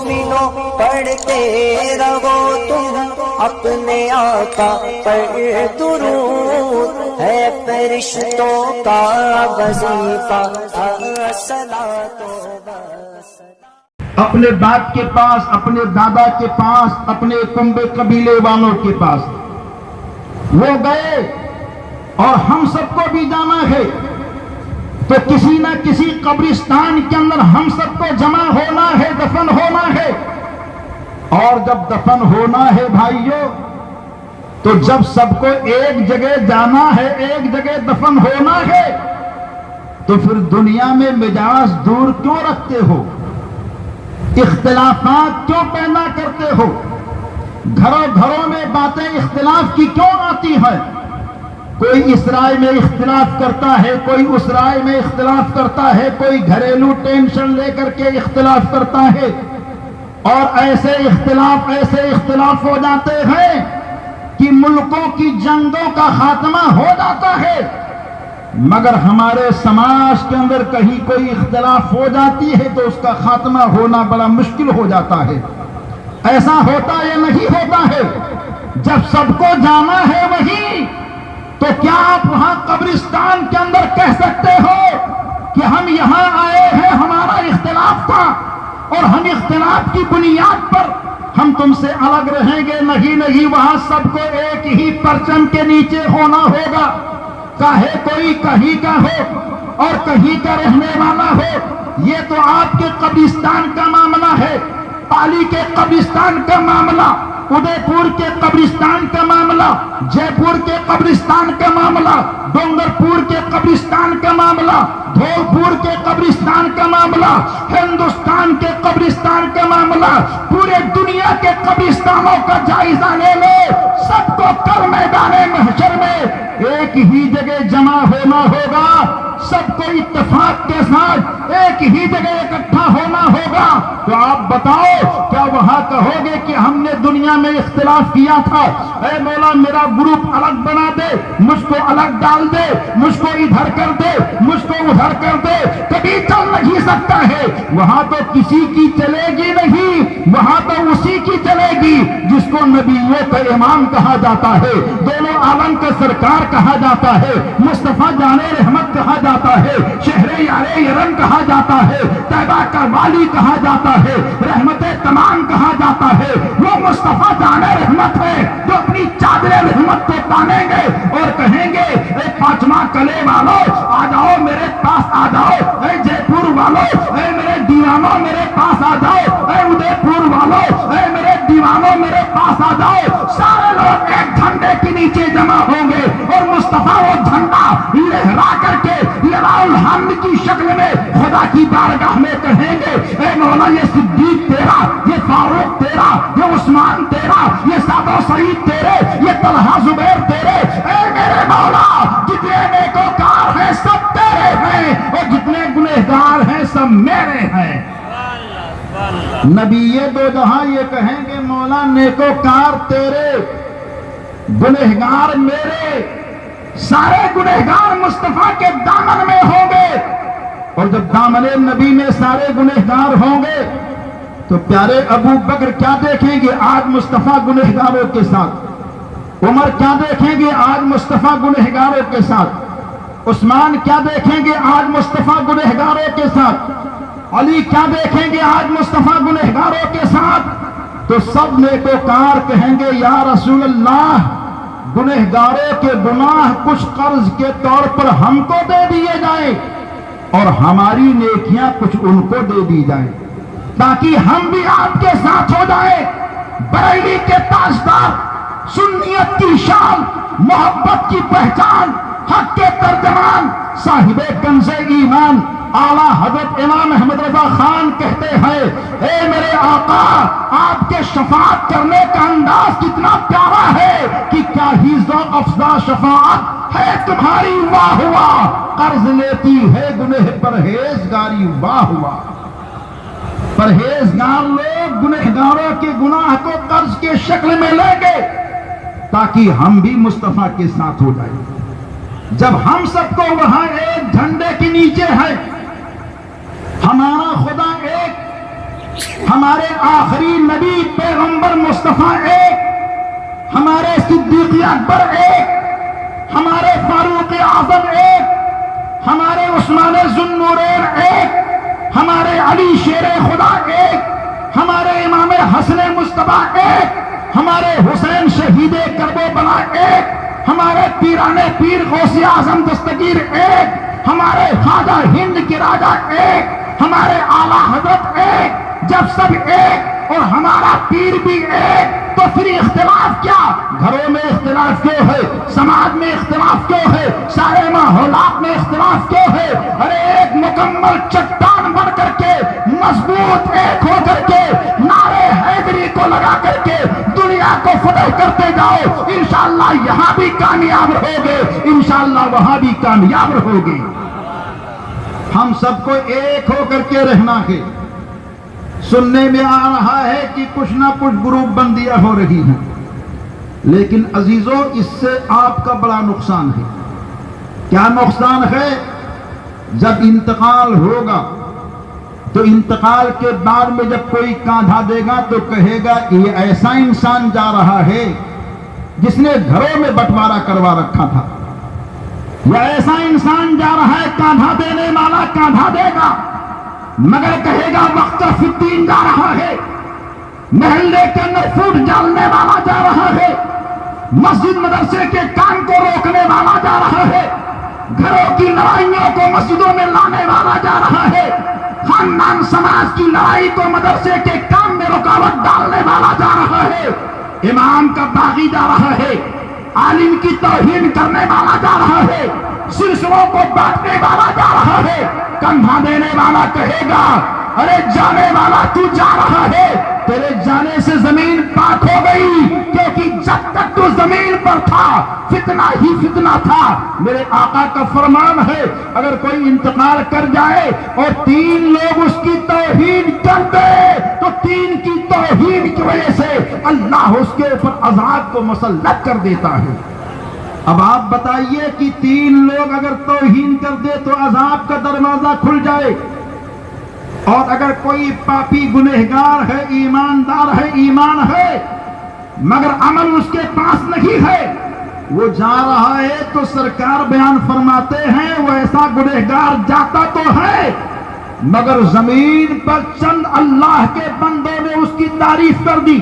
مومنوں پڑھتے رہو تم اپنے آقا پر درود، ہے فرشتوں کا وظیفہ الصلاۃ والسلام۔ اپنے باپ کے پاس، اپنے دادا کے پاس، اپنے کنبے قبیلے والوں کے پاس وہ گئے، اور ہم سب کو بھی جانا ہے، تو کسی نہ کسی قبرستان کے اندر ہم سب کو جمع ہونا ہے، دفن ہونا ہے۔ اور جب دفن ہونا ہے بھائیوں، تو جب سب کو ایک جگہ جانا ہے، ایک جگہ دفن ہونا ہے، تو پھر دنیا میں مجاز دور کیوں رکھتے ہو؟ اختلافات کیوں پیدا کرتے ہو؟ گھروں گھروں میں باتیں اختلاف کی کیوں آتی ہیں؟ کوئی اس رائے میں اختلاف کرتا ہے، کوئی اس رائے میں اختلاف کرتا ہے، کوئی گھریلو ٹینشن لے کر کے اختلاف کرتا ہے، اور ایسے اختلاف ہو جاتے ہیں کہ ملکوں کی جنگوں کا خاتمہ ہو جاتا ہے۔ مگر ہمارے سماج کے اندر کہیں کوئی اختلاف ہو جاتی ہے تو اس کا خاتمہ ہونا بڑا مشکل ہو جاتا ہے۔ ایسا ہوتا یا نہیں ہوتا ہے؟ جب سب کو جانا ہے وہیں، تو کیا آپ وہاں قبرستان کے اندر کہہ سکتے ہو کہ ہم یہاں آئے ہیں، ہمارا اختلاف تھا اور ہم اختلاف کی بنیاد پر ہم تم سے الگ رہیں گے؟ نہیں، وہاں سب کو ایک ہی پرچم کے نیچے ہونا ہوگا، چاہے کوئی کہیں کا ہو اور کہیں کا رہنے والا ہو۔ یہ تو آپ کے قبرستان کا معاملہ ہے، پالی کے قبرستان کا معاملہ، ادے پور کے قبرستان کا معاملہ، جے پور کے قبرستان کا معاملہ، ڈونگر پور کے قبرستان کا معاملہ، دھول پور کے قبرستان کا معاملہ، ہندوستان کے قبرستان کا معاملہ، پورے دنیا کے قبرستانوں کا جائزہ لے لو، سب کو کل میدان محشر میں ایک ہی جگہ جمع ہونا ہوگا، سب کو اتفاق کے ساتھ ایک ہی جگہ اکٹھا ہونا ہوگا۔ تو آپ بتاؤ، کیا وہاں کہو گے کہ ہم نے دنیا میں اختلاف کیا تھا، اے مولا میرا گروپ الگ بنا دے، مجھ کو الگ ڈال دے، مجھ کو ادھر کر دے، مجھ کو ادھر کر دے؟ کبھی چل نہیں سکتا ہے۔ وہاں تو کسی کی چلے گی نہیں، وہاں تو اسی کی چلے گی جس کو نبیوں کا امام کہا جاتا ہے، دونوں عالم کا سرکار کہا جاتا ہے، مصطفیٰ جان رحمت کہا جاتا ہے، شہر یار یرن کہا جاتا ہے، طیبہ کا والی کہا جاتا ہے، رحمت تمام کہا جاتا ہے۔ وہ مصطفیٰ جان رحمت ہے جو اپنی چادر رحمت کو تانیں گے اور کہیں گے اے پانچواں کلے والو آ جاؤ میرے پاس آ جاؤ، اے جے پور والو اے میرے دیوانوں میرے پاس آ جاؤ، اے ادے پور والو اے میرے دیوانوں میرے پاس آ جاؤ۔ سارے لوگ ایک جھنڈے کے نیچے جمع ہوں گے اور مصطفیٰ وہ جھنڈا لہرا کر کے لواء الحمد کی شکل میں خدا کی بارگاہ میں کہیں گے اے مولا یہ صدیق تیرا، یہ فاروق تیرا، یہ عثمان تیرا، یہ سعد و سعید تیرے، یہ طلحہ زبیر تیرے، اے میرے مولا جتنے نیکوکار ہیں سب تیرے ہیں اور جتنے گنہگار ہیں سب میرے ہیں۔ نبی دو جہاں یہ کہیں گے مولا نیکوکار تیرے، گنہگار میرے، سارے گنہگار مصطفیٰ کے دامن میں ہوں گے۔ اور جب دامن نبی میں سارے گنہگار ہوں گے تو پیارے ابو بکر کیا دیکھیں گے؟ آج مصطفیٰ گنہگاروں کے ساتھ۔ عمر کیا دیکھیں گے؟ آج مصطفیٰ گنہگاروں کے ساتھ۔ عثمان کیا دیکھیں گے؟ آج مصطفیٰ گنہگاروں کے ساتھ۔ علی کیا دیکھیں گے؟ آج مصطفیٰ گنہگاروں کے ساتھ۔ تو سب نیکوکار کہیں گے یا رسول اللہ گنہگاروں کے گناہ کچھ قرض کے طور پر ہم کو دے دیے جائیں اور ہماری نیکیاں کچھ ان کو دے دی جائیں، تاکہ ہم بھی آپ کے ساتھ ہو جائیں۔ بریلی کے تاجدار، سنیت کی شان، محبت کی پہچان، حق کے ترجمان، صاحب کنز ایمان اعلیٰ حضرت امام احمد رضا خان کہتے ہیں اے میرے آقا آپ کے شفاعت کرنے کا انداز کتنا پیارا ہے کہ کیا ہی ذوق افزا شفاعت ہے تمہاری، واہ ہوا قرض لیتی ہے گنہ پرہیزگاری، واہ ہوا۔ پرہیزگار لوگ گنہگاروں کے گناہ کو قرض کے شکل میں لیں گے تاکہ ہم بھی مصطفیٰ کے ساتھ ہو جائیں۔ جب ہم سب کو وہاں ایک جھنڈے کے نیچے ہے، ہمارا خدا ایک، ہمارے آخری نبی پیغمبر مصطفیٰ ایک، ہمارے صدیق اکبر ایک، ہمارے فاروق اعظم ایک، ہمارے عثمان ذوالنورین ایک، ہمارے علی شیر خدا ایک، ہمارے امام حسن مصطفیٰ ایک، ہمارے حسین شہید کربلا ایک، ہمارے پیرانے پیر غوث اعظم دستگیر ایک، ہمارے خواجہ ہند کے راجہ ایک، ہمارے اعلیٰ حضرت ایک۔ جب سب ایک اور ہمارا پیر بھی ایک تو پھر اختلاف کیا؟ گھروں میں اختلاف کیوں ہے؟ سماج میں اختلاف کیوں ہے؟ سارے ماحولات میں اختلاف کیوں ہے؟ ارے ایک مکمل چٹان بن کر کے، مضبوط ایک ہو کر کے، نعرے حیدری کو لگا کر کے دنیا کو فتح کرتے جاؤ، انشاءاللہ یہاں بھی کامیاب رہوگے، انشاءاللہ وہاں بھی کامیاب رہوگے۔ ہم سب کو ایک ہو کر کے رہنا ہے۔ سننے میں آ رہا ہے کہ کچھ نہ کچھ گروپ بندیاں ہو رہی ہیں، لیکن عزیزوں اس سے آپ کا بڑا نقصان ہے۔ کیا نقصان ہے؟ جب انتقال ہوگا تو انتقال کے بعد میں جب کوئی کاندھا دے گا تو کہے گا یہ ایسا انسان جا رہا ہے جس نے گھروں میں بٹوارا کروا رکھا تھا، یا ایسا انسان جا رہا ہے کاندھا دینے والا کاندھا دے گا مگر کہے گا وقت فی الدین جا رہا ہے، محلے کے اندر فوٹ ڈالنے والا جا رہا ہے، مسجد مدرسے کے کام کو روکنے والا جا رہا ہے، گھروں کی لڑائیوں کو مسجدوں میں لانے والا جا رہا ہے، خاندان سماج کی لڑائی کو مدرسے کے کام میں رکاوٹ ڈالنے والا جا رہا ہے، امام کا باغی جا رہا ہے، عالم کی توہین کرنے والا جا رہا ہے، سلسلوں کو بانٹنے والا جا رہا ہے۔ کندھا دینے والا کہے گا ارے جانے والا تو جا رہا ہے، تیرے جانے سے زمین پاک ہو گئی، کیونکہ جب تک تو زمین پر تھا فتنہ ہی فتنہ تھا۔ میرے آقا کا فرمان ہے اگر کوئی انتقال کر جائے اور 3 لوگ اس کی توہین کر دے تو 3 کی توہین کی وجہ سے اللہ اس کے اوپر عذاب کو مسلط کر دیتا ہے۔ اب آپ بتائیے کہ 3 لوگ اگر توہین کر دے تو عذاب کا دروازہ کھل جائے، اور اگر کوئی پاپی گنہگار ہے، ایماندار ہے، ایمان ہے مگر عمل اس کے پاس نہیں ہے، وہ جا رہا ہے تو سرکار بیان فرماتے ہیں وہ ایسا گنہگار جاتا تو ہے مگر زمین پر چند اللہ کے بندوں نے اس کی تعریف کر دی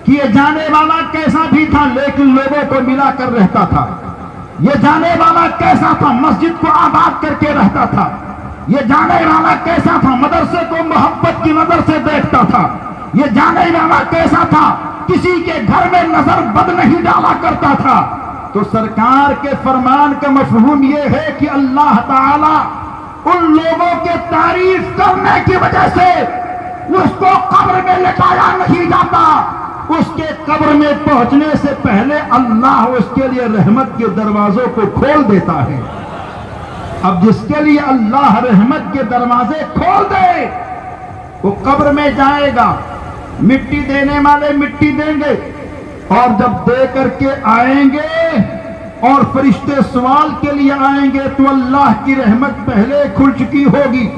کہ یہ جانے والا کیسا بھی تھا لیکن لوگوں کو ملا کر رہتا تھا، یہ جانے والا کیسا تھا مسجد کو آباد کر کے رہتا تھا، یہ جانے والا کیسا تھا مدرسے کو محبت کی نظر سے دیکھتا تھا، یہ جانے والا کیسا تھا کسی کے گھر میں نظر بد نہیں ڈالا کرتا تھا۔ تو سرکار کے فرمان کا مفہوم یہ ہے کہ اللہ تعالی ان لوگوں کے تعریف کرنے کی وجہ سے اس کو قبر میں لٹایا نہیں جاتا، اس کے قبر میں پہنچنے سے پہلے اللہ اس کے لیے رحمت کے دروازوں کو کھول دیتا ہے۔ اب جس کے لیے اللہ رحمت کے دروازے کھول دے وہ قبر میں جائے گا، مٹی دینے والے مٹی دیں گے، اور جب دے کر کے آئیں گے اور فرشتے سوال کے لیے آئیں گے تو اللہ کی رحمت پہلے کھل چکی ہوگی،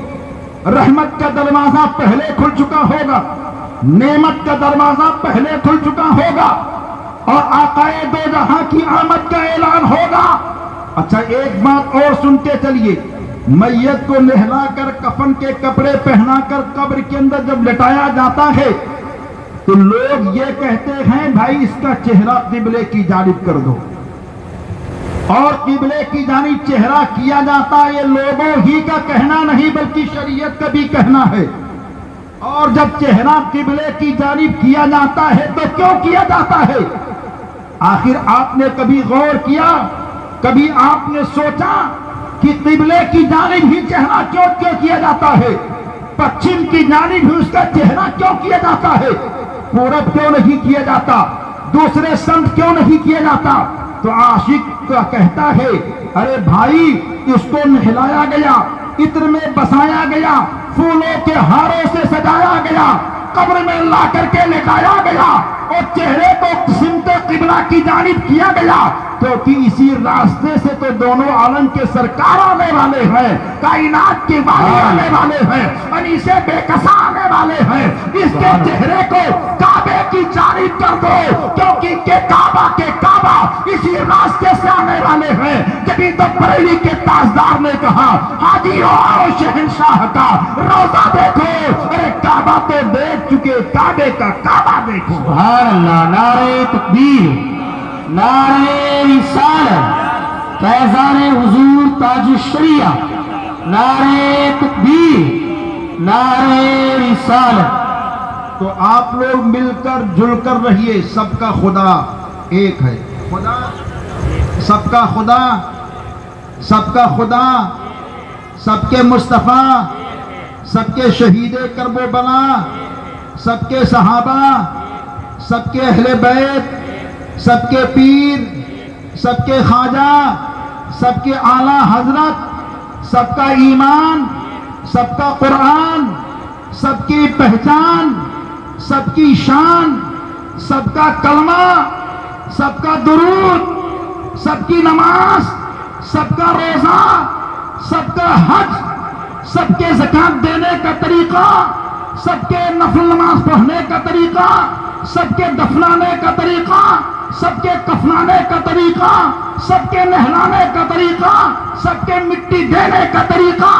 رحمت کا دروازہ پہلے کھل چکا ہوگا، نعمت کا دروازہ پہلے کھل چکا ہوگا، اور آقائے دو جہاں کی آمد کا اعلان ہوگا۔ اچھا ایک بات اور سنتے چلیے، میت کو نہلا کر کفن کے کپڑے پہنا کر قبر کے اندر جب لٹایا جاتا ہے تو لوگ یہ کہتے ہیں بھائی اس کا چہرہ قبلے کی جانب کر دو، اور قبلے کی جانب چہرہ کیا جاتا ہے، یہ لوگوں ہی کا کہنا نہیں بلکہ شریعت کا بھی کہنا ہے۔ اور جب چہرہ قبلے کی جانب کیا جاتا ہے تو کیوں کیا جاتا ہے؟ آخر آپ نے کبھی غور کیا، کبھی آپ نے سوچا کہ قبلے کی جانب ہی چہرہ کیوں کیا جاتا ہے؟ پچھم کی جانب ہی اس کا چہرہ کیوں کیا جاتا ہے؟ پورب کیوں نہیں کیا جاتا؟ دوسرے سمت کیوں نہیں کیا جاتا؟ تو عاشق کا کہتا ہے ارے بھائی اس کو نہلایا گیا، عطر میں بسایا گیا، پھولوں کے ہاروں سے سجایا گیا، قبر میں لا کر کے لٹایا گیا اور چہرے کو سمت قبلہ کی جانب کیا گیا، کیونکہ اسی راستے سے تو دونوں عالم کے سرکار آنے والے ہیں، کائنات کی والی آنے والے ہیں، انہی سے بے کساں آنے والے ہیں۔ اس کے چہرے کو کعبے کی جانب کر دو، کیونکہ کہ کعبہ کے کعبہ اسی راستے سے آنے والے ہیں۔ جبھی تو بریلی کے تاجدار نے کہا حاجیو آؤ شہنشاہ کا روزہ دیکھو، ارے کعبہ تو دیکھ چکے، کعبے کا کعبہ دیکھو۔ سبحان اللہ، نعرہ تکبیر، نعرہ رسالت، فیضان حضور تاج الشریعہ، نعرہ تکبیر، نعرہ رسالت۔ تو آپ لوگ مل کر جل کر رہیے، سب کا خدا ایک ہے۔ خدا سب کا خدا، سب کا خدا، سب کے مصطفیٰ، سب کے شہید کرب و بلا، سب کے صحابہ، سب کے اہل بیت، سب کے پیر، سب کے خواجہ، سب کے اعلیٰ حضرت، سب کا ایمان، سب کا قرآن، سب کی پہچان، سب کی شان، سب کا کلمہ، سب کا درود، سب کی نماز، سب کا روزہ، سب کا حج، سب کے زکات دینے کا طریقہ، سب کے نفل نماز پڑھنے کا طریقہ، سب کے دفنانے کا طریقہ، سب کے کفنانے کا طریقہ، سب کے نہلانے کا طریقہ، سب کے مٹی دینے کا طریقہ،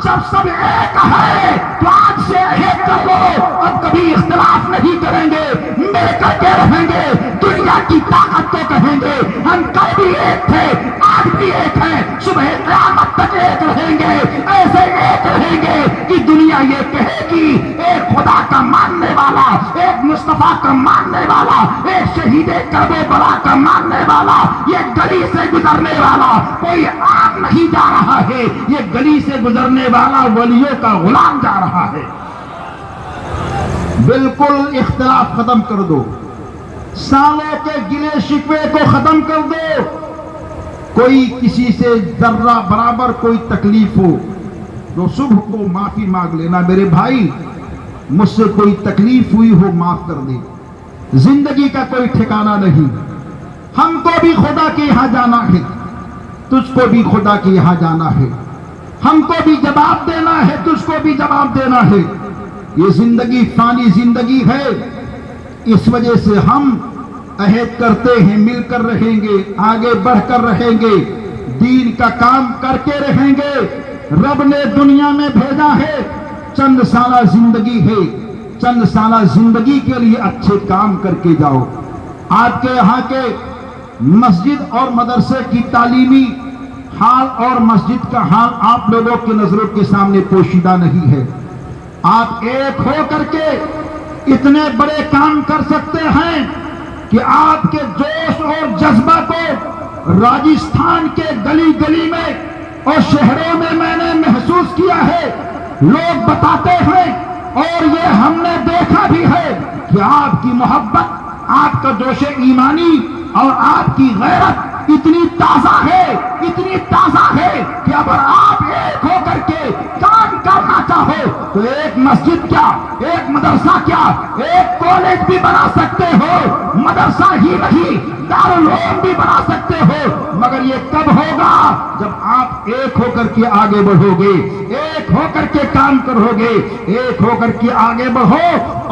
جب سب ایک ہے تو آج سے ایک کر لو، اب کبھی اختلاف نہیں کریں گے، مل کر کے رہیں گے، دنیا کی طاقت کو کہیں گے ہم کل بھی ایک تھے، آج بھی ایک ہیں، صبح قیامت تک ایک رہیں گے، ایسے ایک رہیں گے کہ دنیا یہ کہے گی ایک خدا کا ماننے والا، ایک مصطفیٰ کا ماننے والا، ایک شہید کرب و بلا کا ماننے والا، یہ گلی سے گزرنے والا کوئی عام نہیں جا رہا ہے، یہ گلی سے گزرنے والا ولیوں کا غلام جا رہا ہے۔ بالکل اختلاف ختم کر دو، سالوں کے گلے شکوے کو ختم کر دو، کوئی کسی سے ذرہ برابر کوئی تکلیف ہو تو صبح کو معافی مانگ لینا، میرے بھائی مجھ سے کوئی تکلیف ہوئی ہو معاف کر دے، زندگی کا کوئی ٹھکانہ نہیں، ہم کو بھی خدا کے یہاں جانا ہے، تجھ کو بھی خدا کے یہاں جانا ہے، ہم کو بھی جواب دینا ہے، تجھ کو بھی جواب دینا ہے، یہ زندگی فانی زندگی ہے، اس وجہ سے ہم عہد کرتے ہیں مل کر رہیں گے، آگے بڑھ کر رہیں گے، دین کا کام کر کے رہیں گے۔ رب نے دنیا میں بھیجا ہے، چند سالہ زندگی ہے، چند سالہ زندگی کے لیے اچھے کام کر کے جاؤ۔ آپ کے یہاں کے مسجد اور مدرسے کی تعلیمی حال اور مسجد کا حال آپ لوگوں کی نظروں کے سامنے پوشیدہ نہیں ہے، آپ ایک ہو کر کے اتنے بڑے کام کر سکتے ہیں کہ آپ کے جوش اور جذبہ کو راجستھان کے گلی گلی میں اور شہروں میں نے محسوس کیا ہے، لوگ بتاتے ہیں اور یہ ہم نے دیکھا بھی ہے کہ آپ کی محبت، آپ کا جوش ایمانی اور آپ کی غیرت اتنی تازہ ہے، اتنی تازہ ہے کہ اگر آپ ایک ہو کر کے کام کرنا چاہو تو ایک مسجد کیا، ایک مدرسہ کیا، ایک کالج بھی بنا سکتے ہو، مدرسہ ہی نہیں دارالعلوم بھی بنا سکتے ہو، مگر یہ کب ہوگا جب آپ ایک ہو کر کے آگے بڑھو گے، ایک ہو کر کے کام کرو گے، ایک ہو کر کے آگے بڑھو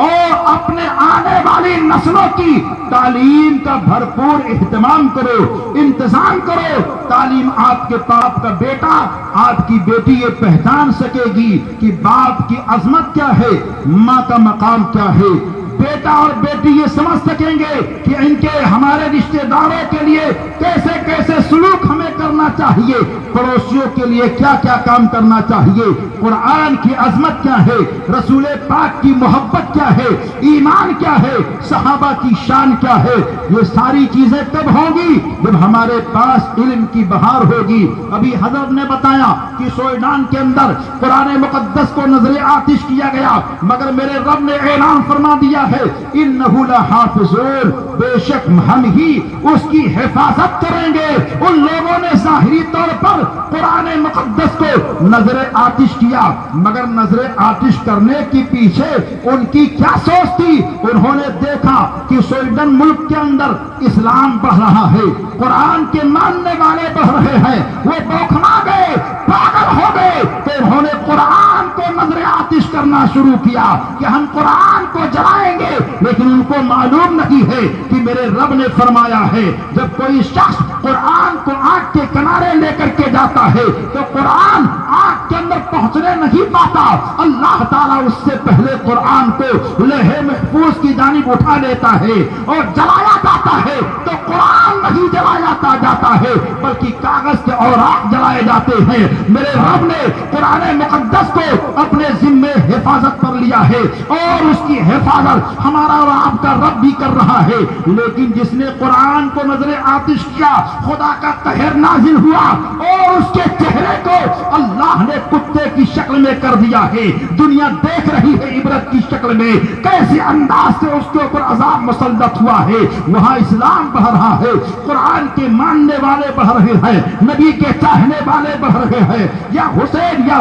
اور اپنے آنے والی نسلوں کی تعلیم کا بھرپور اہتمام کرو، انتظام کرو، تعلیم آپ کے باپ کا بیٹا، آپ کی بیٹی یہ پہچان سکے گی کہ باپ کی عظمت کیا ہے، ماں کا مقام کیا ہے، بیٹا اور بیٹی یہ سمجھ سکیں گے کہ ان کے ہمارے رشتہ داروں کے لیے کیسے کیسے سلوک ہمیں کرنا چاہیے، پڑوسیوں کے لیے کیا کیا کام کرنا چاہیے، قرآن کی عظمت کیا ہے، رسول پاک کی محبت کیا ہے، ایمان کیا ہے، صحابہ کی شان کیا ہے، یہ ساری چیزیں کب ہوگی جب ہمارے پاس علم کی بہار ہوگی۔ ابھی حضرت نے بتایا کہ سوئیڈان کے اندر قرآن مقدس کو نظر آتش کیا گیا، مگر میرے رب نے اعلان فرما دیا ہے انہ لحافظون، بے شک ہم ہی اس کی حفاظت کریں گے۔ ان لوگوں نے ظاہری طور پر قرآن مقدس کو نظر آتش کیا، مگر نظر آتش کرنے کے پیچھے ان کی کیا سوچ تھی؟ انہوں نے دیکھا کہ سویڈن ملک کے اندر اسلام بڑھ رہا ہے، قرآن کے ماننے والے بڑھ رہے ہیں، وہ بوکھلا گئے، پاگل ہو گئے، تو انہوں نے قرآن کو نظر آتش کرنا شروع کیا کہ ہم قرآن کو جلائیں گے۔ لیکن ان کو معلوم نہیں ہے کہ میرے رب نے فرمایا ہے جب کوئی شخص قرآن کو آنکھ کے کنارے لے کر کے جاتا ہے تو قرآن آنکھ کے اندر پہنچنے نہیں پاتا، اللہ تعالیٰ اس سے پہلے قرآن کو لوح محفوظ کی جانب اٹھا لیتا ہے اور جلایا جاتا ہے۔ تو قرآن نہیں جلایا جاتا ہے بلکہ کاغذ کے اوراق جلائے جاتے ہیں۔ میرے رب نے قرآن مقدس کو اپنے ذمے حفاظت پر لیا ہے اور اس کی حفاظت ہمارا اور آپ کا رب بھی کر رہا ہے۔ لیکن جس نے قرآن کو نظر آتش کیا، خدا کا قہر نازل ہوا اور اس کے چہرے کو اللہ نے کتے کی شکل میں کر دیا ہے۔ دنیا دیکھ رہی ہے عبرت کی شکل میں کیسے انداز سے اس کے اوپر عذاب مسلط ہوا ہے۔ وہاں اسلام بڑھ رہا ہے، قرآن کے ماننے والے بڑھ رہے ہیں، نبی کے چاہنے والے بڑھ رہے ہیں، یا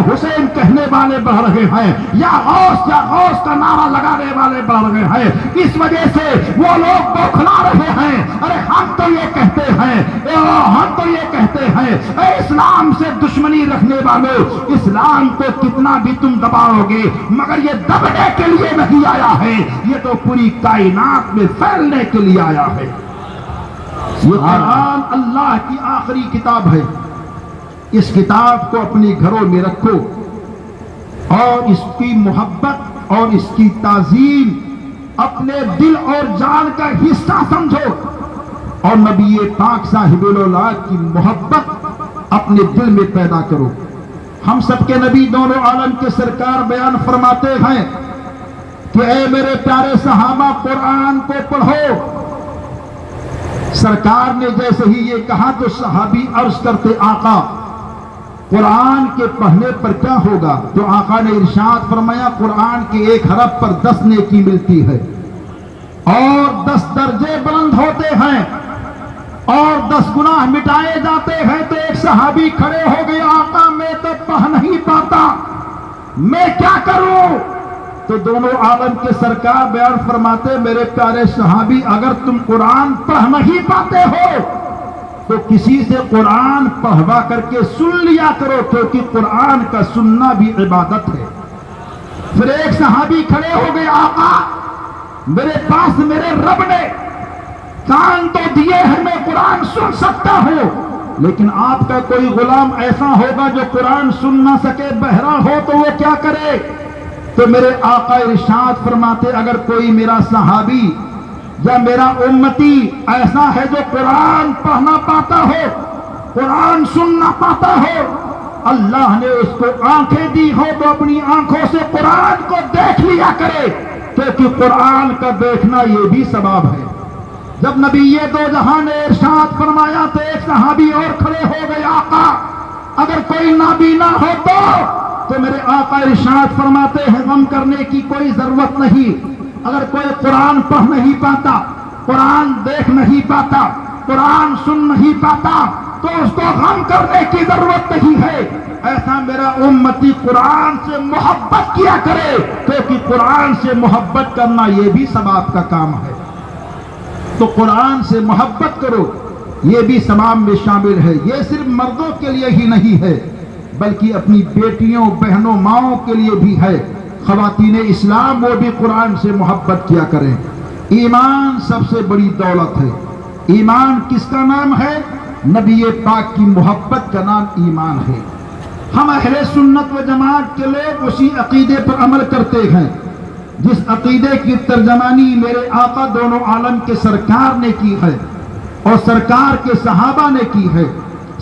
حسین کہنے والے بڑھ رہے ہیں، یا غوث کا نعرہ لگانے والے بڑھ رہے ہیں۔ اس وجہ سے وہ لوگ بوکھلا رہے ہیں، ارے ہم تو یہ کہتے ہیں اے اسلام سے دشمنی رکھنے والوں، اسلام کو کتنا بھی تم دباؤ گے مگر یہ دبنے کے لیے نہیں آیا ہے، یہ تو پوری کائنات میں پھیلنے کے لیے آیا ہے۔ یہ قرآن اللہ کی آخری کتاب ہے، اس کتاب کو اپنے گھروں میں رکھو اور اس کی محبت اور اس کی تعظیم اپنے دل اور جان کا حصہ سمجھو، اور نبی پاک صاحب الاولاد کی محبت اپنے دل میں پیدا کرو۔ ہم سب کے نبی دونوں عالم کے سرکار بیان فرماتے ہیں کہ اے میرے پیارے صحابہ قرآن کو پڑھو۔ سرکار نے جیسے ہی یہ کہا تو صحابی عرض کرتے آقا قرآن کے پڑھنے پر کیا ہوگا؟ تو آقا نے ارشاد فرمایا قرآن کے ایک حرف پر 10 نیکی ملتی ہے اور 10 درجے بلند ہوتے ہیں اور 10 گناہ مٹائے جاتے ہیں۔ تو ایک صحابی کھڑے ہو گئے، آقا میں تو پڑھ نہیں پاتا، میں کیا کروں؟ تو دونوں عالم کے سرکار بیان فرماتے میرے پیارے صحابی اگر تم قرآن پڑھ نہیں پاتے ہو تو کسی سے قرآن پڑھوا کر کے سن لیا کرو، کیونکہ قرآن کا سننا بھی عبادت ہے۔ پھر ایک صحابی کھڑے ہو گئے، آقا میرے پاس میرے رب نے کان تو دیے ہیں، میں قرآن سن سکتا ہوں، لیکن آپ کا کوئی غلام ایسا ہوگا جو قرآن سن نہ سکے، بہرا ہو تو وہ کیا کرے؟ تو میرے آقا ارشاد فرماتے اگر کوئی میرا صحابی یا میرا امتی ایسا ہے جو قرآن پڑھنا پاتا ہو، قرآن سننا پاتا ہو، اللہ نے اس کو آنکھیں دی ہو تو اپنی آنکھوں سے قرآن کو دیکھ لیا کرے، کیونکہ قرآن کا دیکھنا یہ بھی ثواب ہے۔ جب نبی دو جہاں نے ارشاد فرمایا تو ایک صحابی اور کھڑے ہو گئے، آقا اگر کوئی نابینا ہو تو میرے آقا ارشاد فرماتے ہیں غم کرنے کی کوئی ضرورت نہیں، اگر کوئی قرآن پڑھ نہیں پاتا، قرآن دیکھ نہیں پاتا، قرآن سن نہیں پاتا تو اس کو غم کرنے کی ضرورت نہیں ہے، ایسا میرا امتی قرآن سے محبت کیا کرے، کیونکہ قرآن سے محبت کرنا یہ بھی ثواب کا کام ہے۔ تو قرآن سے محبت کرو، یہ بھی ثواب میں شامل ہے۔ یہ صرف مردوں کے لیے ہی نہیں ہے بلکہ اپنی بیٹیوں بہنوں ماؤں کے لیے بھی ہے۔ خواتین اسلام وہ بھی قرآن سے محبت کیا کریں۔ ایمان سب سے بڑی دولت ہے۔ ایمان کس کا نام ہے؟ نبی پاک کی محبت کا نام ایمان ہے۔ ہم اہل سنت و جماعت کے لوگ اسی عقیدے پر عمل کرتے ہیں جس عقیدے کی ترجمانی میرے آقا دونوں عالم کے سرکار نے کی ہے اور سرکار کے صحابہ نے کی ہے۔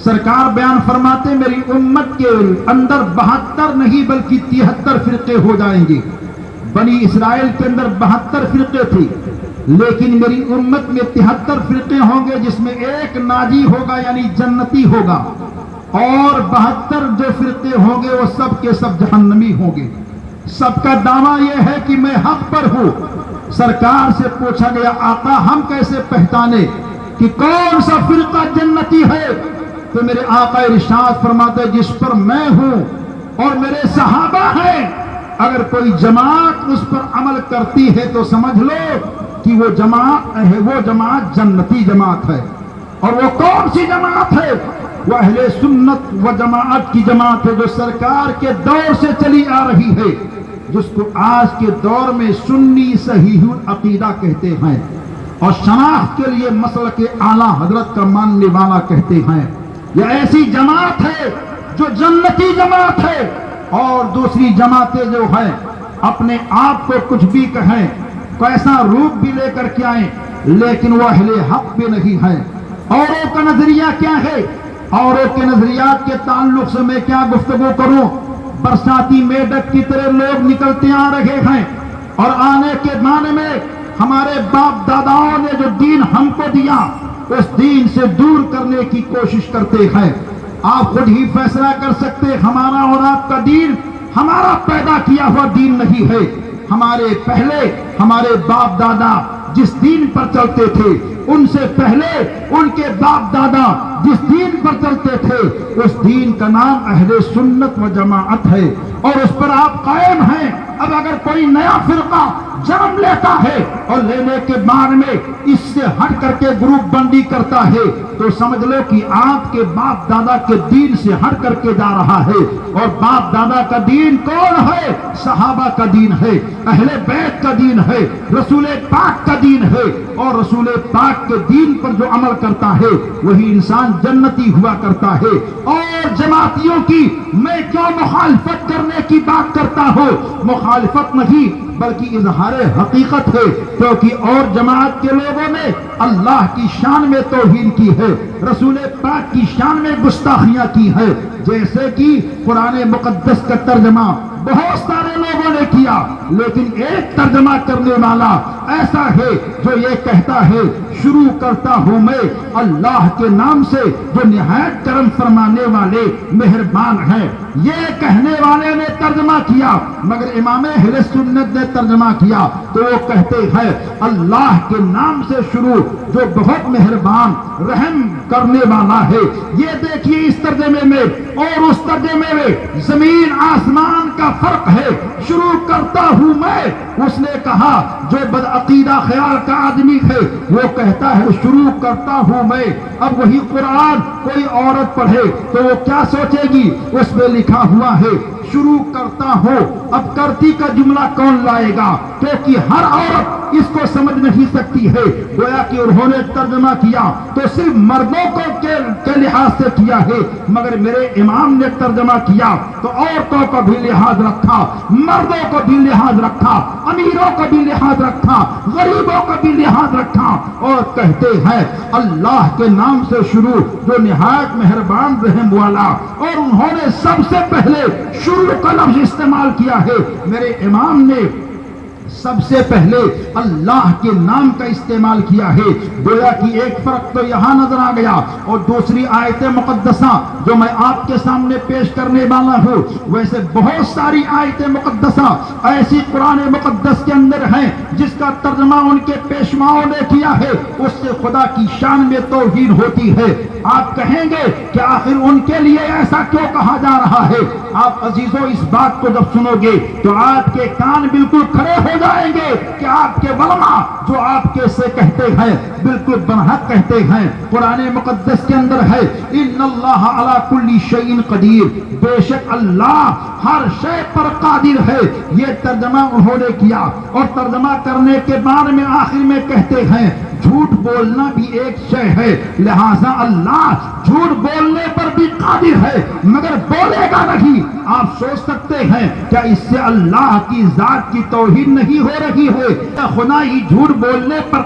سرکار بیان فرماتے میری امت کے اندر 72 نہیں بلکہ 73 فرقے ہو جائیں گے۔ بنی اسرائیل کے اندر 72 فرقے تھے، لیکن میری امت میں 73 فرقے ہوں گے جس میں ایک ناجی ہوگا یعنی جنتی ہوگا، اور 72 جو فرقے ہوں گے وہ سب کے سب جہنمی ہوں گے۔ سب کا دعویٰ یہ ہے کہ میں حق پر ہوں۔ سرکار سے پوچھا گیا آقا ہم کیسے پہچانے کہ کون سا فرقہ جنتی ہے؟ تو میرے آقا ارشاد فرماتے جس پر میں ہوں اور میرے صحابہ ہیں، اگر کوئی جماعت اس پر عمل کرتی ہے تو سمجھ لو کہ وہ جماعت جنتی جماعت ہے۔ اور وہ کون سی جماعت ہے؟ وہ اہل سنت و جماعت کی جماعت ہے جو سرکار کے دور سے چلی آ رہی ہے، جس کو آج کے دور میں سنی صحیح العقیدہ کہتے ہیں اور شناخت کے لیے مسلک اعلیٰ حضرت کا ماننے والا کہتے ہیں۔ یہ ایسی جماعت ہے جو جنتی جماعت ہے، اور دوسری جماعتیں جو ہیں اپنے آپ کو کچھ بھی کہیں، کیسا روپ بھی لے کر کے آئیں، لیکن وہ اہل حق بھی نہیں ہے۔ اوروں کا نظریہ کیا ہے؟ اوروں کے نظریات کے تعلق سے میں کیا گفتگو کروں؟ برساتی میڈک کی طرح لوگ نکلتے آ رہے ہیں، اور آنے کے معنی میں ہمارے باپ داداؤں نے جو دین ہم کو دیا اس دین سے دور کرنے کی کوشش کرتے ہیں۔ آپ خود ہی فیصلہ کر سکتے، ہمارا اور آپ کا دین ہمارا پیدا کیا ہوا دین نہیں ہے۔ ہمارے باپ دادا جس دین پر چلتے تھے، ان سے پہلے ان کے باپ دادا جس دین پر چلتے تھے، اس دین کا نام اہل سنت و جماعت ہے، اور اس پر آپ قائم ہیں۔ اب اگر کوئی نیا فرقہ جنم لیتا ہے اور لینے کے بعد میں اس سے ہٹ کر کے گروپ بندی کرتا ہے تو سمجھ لو کہ آپ کے باپ دادا کے دین سے ہٹ کر کے جا رہا ہے۔ اور باپ دادا کا دین کون ہے؟ صحابہ کا دین ہے، اہل بیت کا دین ہے، رسول پاک کا دین ہے، اور رسول پاک کے دین پر جو عمل کرتا ہے وہی انسان جنتی ہوا کرتا ہے۔ اور جماعتیوں کی میں کیوں مخالفت کرنے کی بات کرتا ہوں؟ مخالفت نہیں بلکہ اظہار حقیقت ہے، کیونکہ اور جماعت کے لوگوں نے اللہ کی شان میں توہین کی ہے، رسول پاک کی شان میں گستاخیاں کی ہے، جیسے کہ قرآن مقدس کا ترجمہ بہت سارے لوگوں نے کیا، لیکن ایک ترجمہ کرنے والا ایسا ہے جو یہ کہتا ہے شروع کرتا ہوں میں اللہ کے نام سے جو نہایت کرم فرمانے والے مہربان ہیں۔ یہ کہنے والے نے ترجمہ کیا، مگر امام اہل سنت نے ترجمہ کیا تو وہ کہتے ہیں اللہ کے نام سے شروع جو بہت مہربان رحم کرنے والا ہے۔ یہ دیکھیے اس ترجمے میں اور اس ترجمے میں زمین آسمان کا فرق ہے۔ شروع کرتا ہوں میں، اس نے کہا جو بدعقیدہ خیال کا آدمی ہے وہ کہتا ہے شروع کرتا ہوں میں۔ اب وہی قرآن کوئی عورت پڑھے تو وہ کیا سوچے گی؟ اس میں لکھا ہوا ہے شروع کرتا ہوں۔ اب کرتی کا جملہ کون لائے گا؟ کیونکہ ہر عورت اس کو سمجھ نہیں سکتی ہے، گویا کہ انہوں نے ترجمہ کیا تو صرف مردوں کو کے لحاظ سے کیا ہے، مگر میرے امام نے ترجمہ کیا تو عورتوں کا بھی لحاظ رکھا، مردوں کو بھی لحاظ رکھا، امیروں کا بھی لحاظ رکھا، غریبوں کا بھی لحاظ رکھا، اور کہتے ہیں اللہ کے نام سے شروع جو نہایت مہربان رحم والا۔ اور انہوں نے سب سے پہلے شروع کا لفظ استعمال کیا ہے، میرے امام نے سب سے پہلے اللہ کے نام کا استعمال کیا ہے۔ گویا کہ ایک فرق تو یہاں نظر آ گیا، اور دوسری آیت مقدسہ جو میں آپ کے سامنے پیش کرنے والا ہوں، ویسے بہت ساری آیت مقدسہ ایسی قرآن مقدس کے اندر ہیں جس کا ترجمہ ان کے پیشواؤں نے کیا ہے، اس سے خدا کی شان میں توہین ہوتی ہے۔ آپ کہیں گے کہ آخر ان کے لیے ایسا کیوں کہا جا رہا ہے؟ آپ عزیزوں اس بات کو جب سنو گے تو آپ کے کان بالکل کھڑے ہو جائیں گے کہ آپ کے علماء جو آپ کے سے کہتے ہیں بالکل برحق کہتے ہیں۔ قرآن مقدس کے اندر ہے ان اللہ علی کل شیء قدیر، بے شک اللہ ہر شے پر قادر ہے۔ یہ ترجمہ انہوں نے کیا، اور ترجمہ کرنے کے بعد میں آخر میں کہتے ہیں جھوٹ بولنا بھی ایک شے ہے، لہذا اللہ جھوٹ بولنے پر بھی قادر ہے مگر بولے گا نہیں۔ آپ سوچ سکتے ہیں کیا اس سے اللہ کی ذات کی توہین نہیں ہو رہی ہے؟ کیا خدا ہی جھوٹ بولنے پر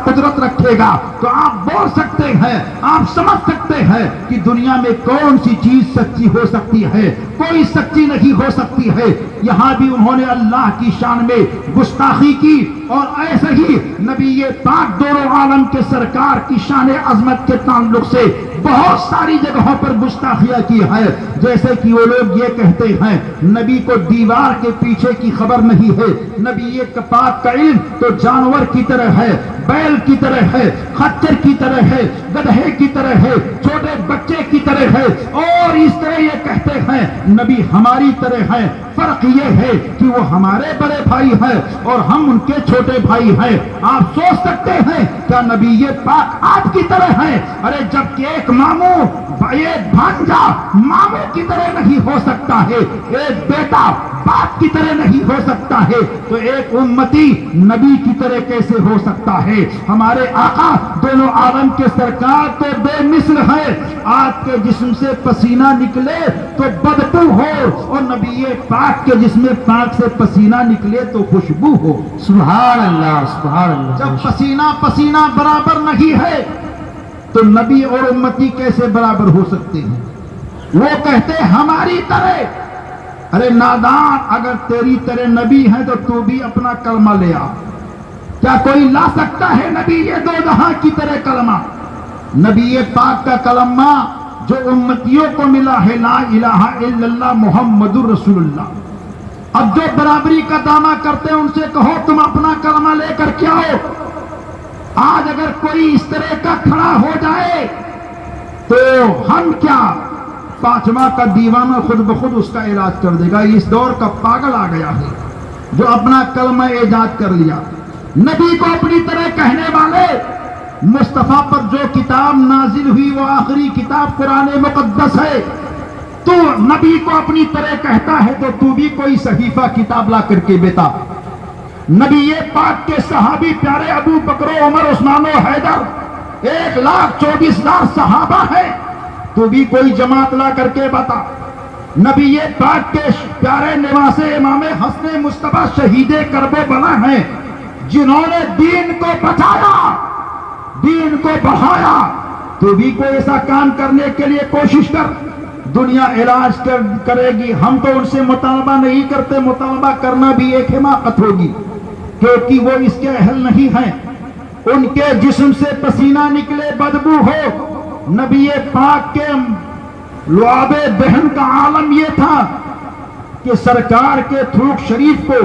قدرت رکھے گا؟ تو آپ بول سکتے ہیں، آپ سمجھ سکتے ہیں کہ دنیا میں کون سی چیز سچی ہو سکتی ہے؟ کوئی سچی نہیں ہو سکتی ہے۔ یہاں بھی انہوں نے اللہ کی شان میں گستاخی کی، اور ایسے ہی نبی پاک دونوں عالم کے سرکار کی شان عظمت کے تعلق سے بہت ساری جگہوں پر گستاخیاں کی ہے، جیسے کہ وہ لوگ یہ کہتے ہیں نبی کو دیوار کے پیچھے کی خبر نہیں ہے، نبی پاک کا علم تو جانور کی طرح ہے، بیل کی طرح ہے، خچر کی طرح ہے، گدھے کی طرح ہے، چھوٹے بچے کی طرح ہے، اور اس طرح یہ کہتے ہیں نبی ہماری طرح ہے، فرق یہ ہے کہ وہ ہمارے بڑے بھائی ہیں اور ہم ان کے چھوٹے بھائی ہیں۔ آپ سوچ سکتے ہیں کیا نبی پاک آپ کی طرح ہے؟ ارے جب کہ ایک ماموں ایک بھانجا ماموں کی طرح نہیں ہو سکتا ہے، ایک بیٹا باپ کی طرح نہیں ہو سکتا ہے، تو ایک امتی نبی کی طرح کیسے ہو سکتا ہے؟ ہمارے آقا دونوں عالم کے سرکار تو بے مثل ہے، آپ کے جسم سے پسینہ نکلے تو بدبو ہو اور نبی پاک کے جسم پاک سے پسینہ نکلے تو خوشبو ہو۔ سبحان اللہ، سبحان اللہ۔ جب پسینہ برابر نہیں ہے تو نبی اور امتی کیسے برابر ہو سکتے ہیں؟ وہ کہتے ہماری طرح۔ ارے نادان، اگر تیری طرح نبی ہے تو تو بھی اپنا کلمہ لے آ۔ کیا کوئی لا سکتا ہے نبی یہ دو جہاں کی طرح کلمہ؟ نبی پاک کا کلمہ جو امتیوں کو ملا ہے لا الہ الا اللہ محمد الرسول اللہ۔ اب جو برابری کا دعویٰ کرتے ہیں ان سے کہو تم اپنا کلمہ لے کر کے آؤ۔ آج اگر کوئی اس طرح کا کھڑا ہو جائے تو ہم کیا، پانچواں کا دیوانہ خود بخود اس کا علاج کر دے گا۔ اس دور کا پاگل آ گیا ہے جو اپنا کلمہ ایجاد کر لیا۔ نبی کو اپنی طرح کہنے والے، مصطفیٰ پر جو کتاب نازل ہوئی وہ آخری کتاب قرآن مقدس ہے، تو نبی کو اپنی طرح کہتا ہے تو تو بھی کوئی صحیفہ کتاب لا کر کے بیٹا۔ نبی پاک کے صحابی پیارے ابو بکر و عمر عثمان و حیدر 1,24,000 صحابہ ہیں، تو بھی کوئی جماعت لا کر کے بتا۔ نبی پاک کے پیارے نواز امام حسن مصطفیٰ شہید کرب و بلا ہیں، جنہوں نے دین کو بچایا، دین کو بڑھایا، تو بھی کوئی ایسا کام کرنے کے لیے کوشش کر۔ دنیا علاج کرے گی، ہم تو ان سے مطالبہ نہیں کرتے، مطالبہ کرنا بھی ایک حماقت ہوگی کیونکہ وہ اس کے اہل نہیں ہیں۔ ان کے جسم سے پسینہ نکلے بدبو ہو۔ نبی پاک کے لعاب دہن کا عالم یہ تھا کہ سرکار کے تھوک شریف کو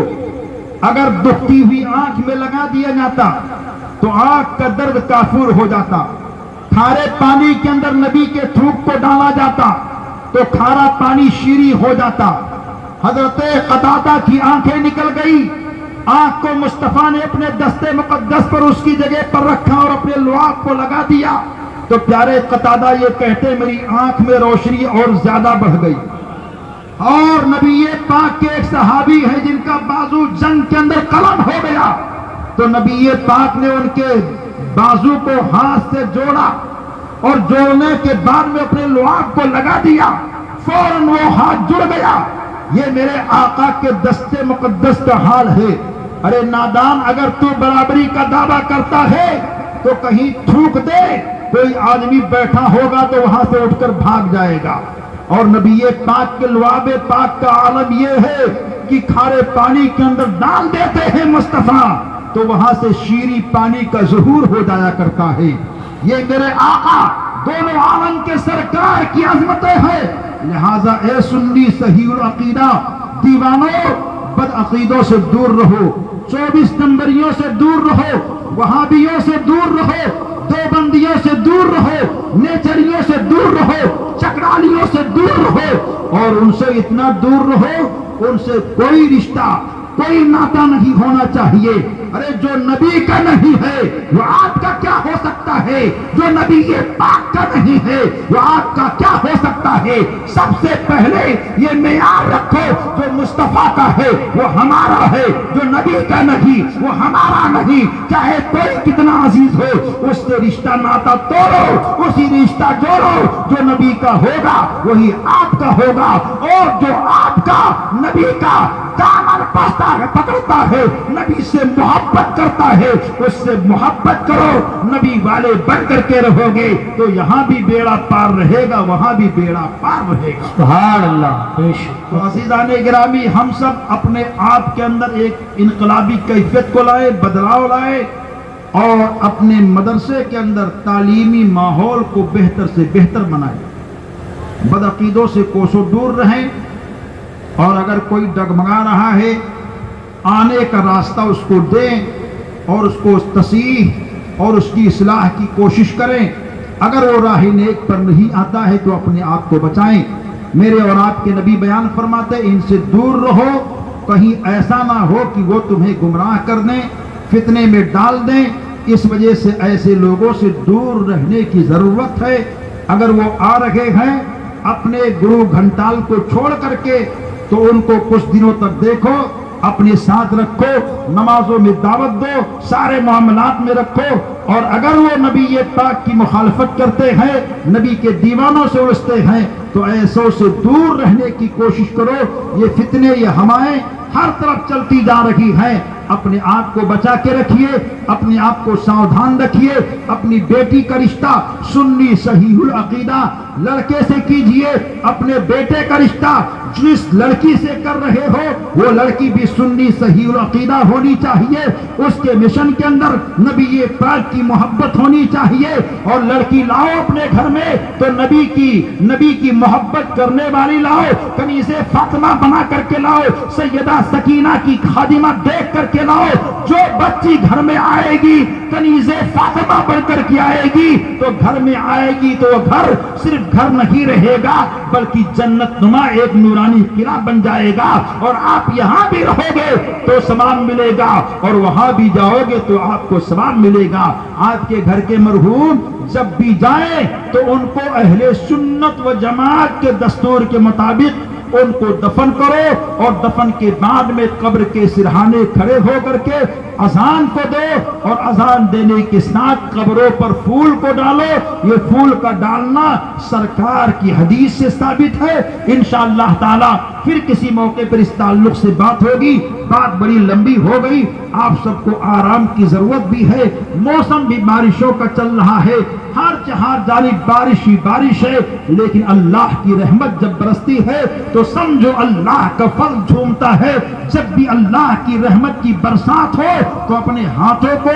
اگر دکھتی ہوئی آنکھ میں لگا دیا جاتا تو آنکھ کا درد کافور ہو جاتا۔ کھارے پانی کے اندر نبی کے تھوک کو ڈالا جاتا تو کھارا پانی شیریں ہو جاتا۔ حضرت قتادہ کی آنکھیں نکل گئی، آنکھ کو مصطفیٰ نے اپنے دستے مقدس پر اس کی جگہ پر رکھا اور اپنے لعاب کو لگا دیا تو پیارے قتادہ یہ کہتے میری آنکھ میں روشنی اور زیادہ بڑھ گئی۔ اور نبی پاک کے ایک صحابی ہے جن کا بازو جنگ کے اندر قلم ہو گیا تو نبی پاک نے ان کے بازو کو ہاتھ سے جوڑا اور جوڑنے کے بعد میں اپنے لعاب کو لگا دیا، فوراً وہ ہاتھ جڑ گیا۔ یہ میرے آقا کے دستے مقدس کا حال ہے۔ ارے نادان، اگر تو برابری کا دعویٰ کرتا ہے تو کہیں تھوک دے، کوئی آدمی بیٹھا ہوگا تو وہاں سے اٹھ کر بھاگ جائے گا۔ اور نبی پاک کے لعاب پاک کا عالم یہ ہے کہ کھارے پانی کے اندر ڈال دیتے ہیں مصطفیٰ تو وہاں سے شیریں پانی کا ظہور ہو جایا کرتا ہے۔ یہ میرے آقا دونوں عالم کے سرکار کی عظمتیں ہیں۔ لہذا اے سنی صحیح العقیدہ دیوانوں، بد عقیدوں سے دور رہو، 24 نمبریوں سے دور رہو، وہابیوں سے دور رہو، دیوبندیوں سے دور رہو، نیچریوں سے دور رہو، چکرالیوں سے دور رہو، اور ان سے اتنا دور رہو ان سے کوئی رشتہ کوئی ناطہ نہیں ہونا چاہیے۔ ارے جو نبی کا نہیں ہے وہ آپ کا کیا ہو سکتا ہے؟ جو نبی پاک کا نہیں ہے وہ آپ کا کیا ہو سکتا ہے؟ سب سے پہلے یہ معیار رکھو جو مصطفیٰ کا ہے وہ ہمارا ہے، جو نبی کا نہیں وہ ہمارا نہیں۔ چاہے کوئی کتنا عزیز ہو اس سے رشتہ ناطہ توڑو، اسی رشتہ جوڑو جو نبی کا ہوگا وہی آپ کا ہوگا، اور جو آپ کا نبی کا دامن پکڑتا ہے، نبی سے محبت کرتا ہے، اس سے محبت کرو، نبی والے بن کر کے رہو گے تو یہاں بھی بیڑا پار رہے گا، وہاں بھی بیڑا پار رہے گا۔ سبحان اللہ۔ تو عزیزان گرامی، ہم سب اپنے آپ کے اندر ایک انقلابی کیفیت کو لائے، بدلاؤ لائے اور اپنے مدرسے کے اندر تعلیمی ماحول کو بہتر سے بہتر بنائیں، بدعقیدوں سے کوسوں دور رہیں، اور اگر کوئی ڈگمگا رہا ہے آنے کا راستہ اس کو دیں اور اس کو تصحیح اور اس کی اصلاح کی کوشش کریں۔ اگر وہ راہ نیک پر نہیں آتا ہے تو اپنے آپ کو بچائیں۔ میرے اور آپ کے نبی بیان فرماتے ان سے دور رہو، کہیں ایسا نہ ہو کہ وہ تمہیں گمراہ کر دیں، فتنے میں ڈال دیں۔ اس وجہ سے ایسے لوگوں سے دور رہنے کی ضرورت ہے۔ اگر وہ آ رہے ہیں اپنے گرو گھنٹال کو چھوڑ کر کے تو ان کو کچھ دنوں تک دیکھو، اپنے ساتھ رکھو، نمازوں میں دعوت دو، سارے معاملات میں رکھو، اور اگر وہ نبی پاک کی مخالفت کرتے ہیں، نبی کے دیوانوں سے الجھتے ہیں، تو ایسوں سے دور رہنے کی کوشش کرو۔ یہ فتنے، یہ ہوائیں ہر طرف چلتی جا رہی ہیں، اپنے آپ کو بچا کے رکھیے، اپنے آپ کو ساودھان رکھیے۔ اپنی بیٹی کا رشتہ سنی صحیح العقیدہ لڑکے سے کیجئے، اپنے بیٹے کا رشتہ جس لڑکی سے کر رہے ہو وہ لڑکی بھی سنی صحیح العقیدہ ہونی چاہیے، اس کے مشن کے اندر نبی پاک کی محبت ہونی چاہیے، اور لڑکی لاؤ اپنے گھر میں تو نبی کی محبت کرنے والی لاؤ، کنیز فاطمہ بنا کر کے لاؤ، سیدہ سکینہ کی خادمہ دیکھ کر کے لاؤ۔ جو بچی گھر میں آئے گی کنیز فاطمہ بن کر کے آئے گی تو گھر میں آئے گی تو وہ گھر صرف گھر نہیں رہے گا بلکہ جنت نما ایک نورانی قلعہ بن جائے گا، اور آپ یہاں بھی رہو گے تو ثواب ملے گا، اور وہاں بھی جاؤ گے تو آپ کو ثواب ملے گا۔ آپ کے گھر کے مرحوم جب بھی جائیں تو ان کو اہل سنت و جماعت کے دستور کے مطابق ان کو دفن کرو، اور دفن کے بعد میں قبر کے سرہانے کھڑے ہو کر کے اذان کو دو، اور اذان دینے کے ساتھ قبروں پر پھول کو ڈالو۔ یہ پھول کا ڈالنا سرکار کی حدیث سے ثابت ہے۔ انشاءاللہ تعالی پھر کسی موقع پر اس تعلق سے بات ہوگی۔ بات بڑی لمبی ہو گئی، آپ سب کو آرام کی ضرورت بھی ہے، موسم بھی بارشوں کا چل رہا ہے، ہر جانب بارش ہی بارش ہے، لیکن اللہ کی رحمت جب برستی ہے تو سمجھو اللہ کا فضل جھومتا ہے۔ جب بھی اللہ کی رحمت کی برسات ہو تو اپنے ہاتھوں کو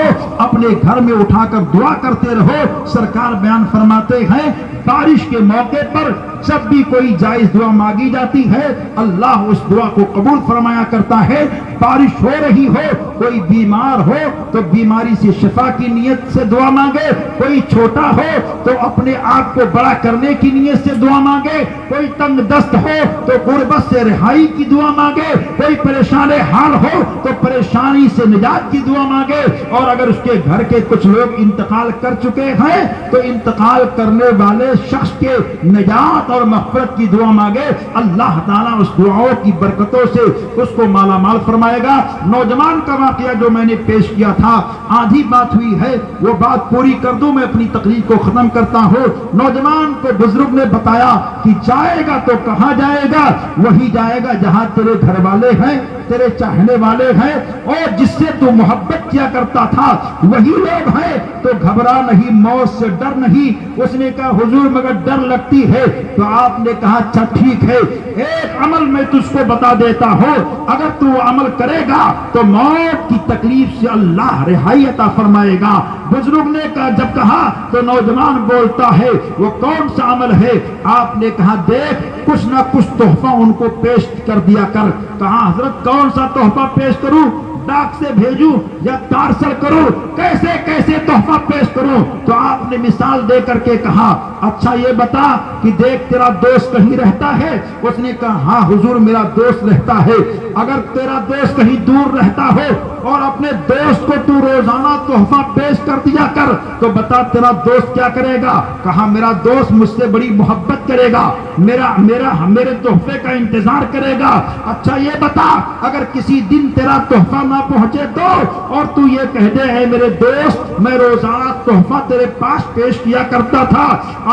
اپنے گھر میں اٹھا کر دعا کرتے رہو۔ سرکار بیان فرماتے ہیں بارش کے موقع پر جب بھی کوئی جائز دعا مانگی جاتی ہے اللہ اس دعا کو قبول فرمایا کرتا ہے۔ بارش ہو رہی ہو، کوئی بیمار ہو تو بیماری سے شفا کی نیت سے دعا مانگے، کوئی چھوٹا ہو تو اپنے آپ کو بڑا کرنے کی نیت سے دعا مانگے، کوئی تنگ دست ہو تو غربت سے رہائی کی دعا مانگے، کوئی پریشان حال ہو تو پریشانی سے نجات کی دعا مانگے، اور اگر اس کے گھر کے کچھ لوگ انتقال کر چکے ہیں تو انتقال کرنے والے شخص کے نجات اور مغفرت کی دعا مانگے۔ اللہ تعالیٰ اس دعاؤں کی برکتوں سے اس کو مالا مال فرمائے گا۔ نوجوان کا واقعہ جو میں نے پیش کیا تھا، آدھی بات ہوئی ہے، وہ بات پوری کر دوں، میں اپنی تقریر کو ختم کرتا ہوں۔ نوجوان کو بزرگ نے بتایا کہ جائے گا تو کہاں جائے گا؟ وہی جائے گا جہاں تیرے گھر والے ہیں، تیرے چاہنے والے ہیں، اور جس سے تو محبت کیا کرتا تھا وہی لوگ ہیں، تو گھبرا نہیں، موت سے ڈر نہیں۔ اس نے کہا حضور مگر ڈر لگتی ہے، تو آپ نے کہا اچھا ٹھیک ہے، ایک عمل میں تجھ کو بتا دیتا ہوں، اگر تو وہ عمل کرے گا تو موت کی تکلیف سے اللہ رہائی عطا فرمائے گا۔ بزرگ نے کہا جب کہا تو نوجوان بولتا ہے وہ کون سا عمل ہے؟ آپ نے کہا دیکھ کچھ نہ کچھ تحفہ ان کو پیش کر دیا کر۔ کہا حضرت کون سا تحفہ پیش کروں؟ ڈاک سے بھیجوں یا پارسل کروں؟ کیسے کیسے تحفہ پیش کروں؟ تو آپ نے مثال دے کر کے کہا اچھا یہ بتا کہ دیکھ تیرا دوست کہیں رہتا ہے؟ اس نے کہا ہاں حضور میرا دوست رہتا ہے۔ اگر تیرا دوست کہیں دور رہتا ہو اور اپنے دوست کو تو روزانہ تحفہ پیش کر دیا کر تو بتا تیرا دوست کیا کرے گا؟ کہا میرا دوست مجھ سے بڑی محبت کرے گا، میرے تحفے کا انتظار کرے گا۔ اچھا یہ بتا اگر کسی دن تیرا تحفہ نہ پہنچے تو، اور تو یہ کہہ دے اے میرے دوست میں روزانہ تحفہ تیرے پاس پیش کیا کرتا تھا،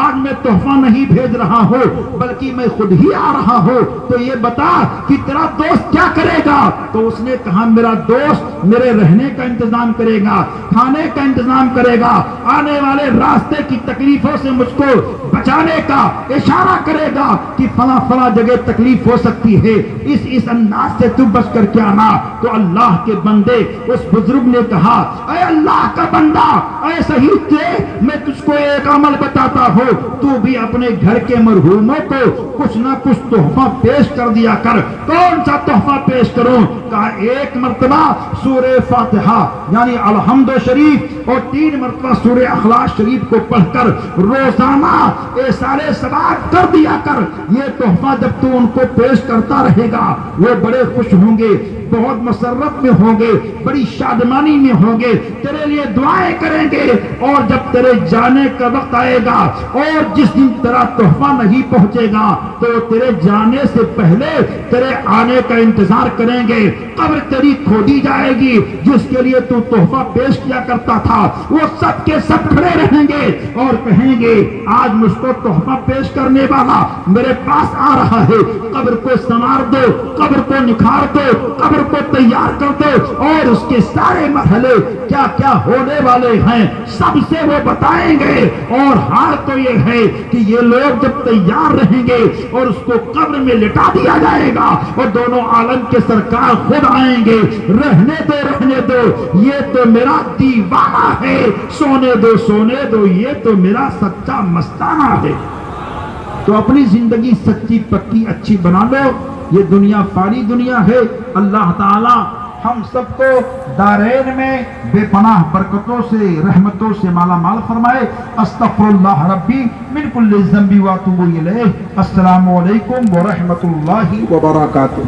آج میں تحفہ نہیں بھیج رہا ہوں بلکہ میں خود ہی آ رہا ہوں، تو یہ بتا کہ تیرا دوست کیا کرے گا؟ تو اس نے کہا میرا دوست میرے رہنے کا انتظام کرے گا، کھانے کا انتظام کرے گا، آنے والے راستے کی تکلیفوں سے مجھ کو بچانے کا اشارہ کرے گا کہ فلاں فلاں جگہ تکلیف ہو سکتی ہے، اس انداز سے تو بچ کر کے آنا۔ تو اللہ کے کے بندے، اس بزرگ نے کہا اے اللہ کا بندہ، اے شہید تھے، میں تجھ کو ایک عمل بتاتا ہوں، تو بھی اپنے گھر کے مرحوموں کو کچھ نہ کچھ تحفہ پیش کر دیا کر۔ کون سا تحفہ پیش کروں؟ کہا ایک مرتبہ سورہ فاتحہ یعنی الحمد شریف اور 3 مرتبہ سورہ اخلاص شریف کو پڑھ کر روزانہ سارے ثواب کر دیا کر۔ یہ تحفہ جب تو ان کو پیش کرتا رہے گا وہ بڑے خوش ہوں گے، بہت مسرت میں ہوں گے، بڑی شادمانی میں ہوں گے، تیرے لیے دعائیں کریں گے، اور جب تیرے جانے کا وقت آئے گا اور جس دن تیرا تحفہ نہیں پہنچے گا تو تیرے جانے سے پہلے تیرے آنے کا انتظار کریں گے۔ قبر تیری کھودی جائے گی، جس کے لیے تو تحفہ پیش کیا کرتا تھا وہ سب کے سب کھڑے رہیں گے اور کہیں گے آج مجھ کو تحفہ پیش کرنے والا میرے پاس آ رہا ہے، قبر کو سنوار دو، قبر کو نکھار دو، قبر کو تیار کر دو، اور اس کے سارے مرحلے کیا کیا ہونے والے ہیں سب سے وہ بتائیں گے۔ اور حال تو یہ ہے کہ یہ لوگ جب تیار رہیں گے اور اس کو قبر میں لٹا دیا جائے گا اور دونوں عالم کے سرکار خود آئیں گے، رہنے دو رہنے دو، یہ تو میرا دیوانہ ہے، سونے دو سونے دو، یہ تو میرا سچا مستانہ ہے۔ تو اپنی زندگی سچی پکی اچھی بنا لو، یہ دنیا فانی دنیا ہے۔ اللہ تعالی ہم سب کو دارین میں بے پناہ برکتوں سے رحمتوں سے مالا مال فرمائے۔ استغفر اللہ ربی من کل ذنب واتوب الیہ۔ السلام علیکم ورحمۃ اللہ وبرکاتہ۔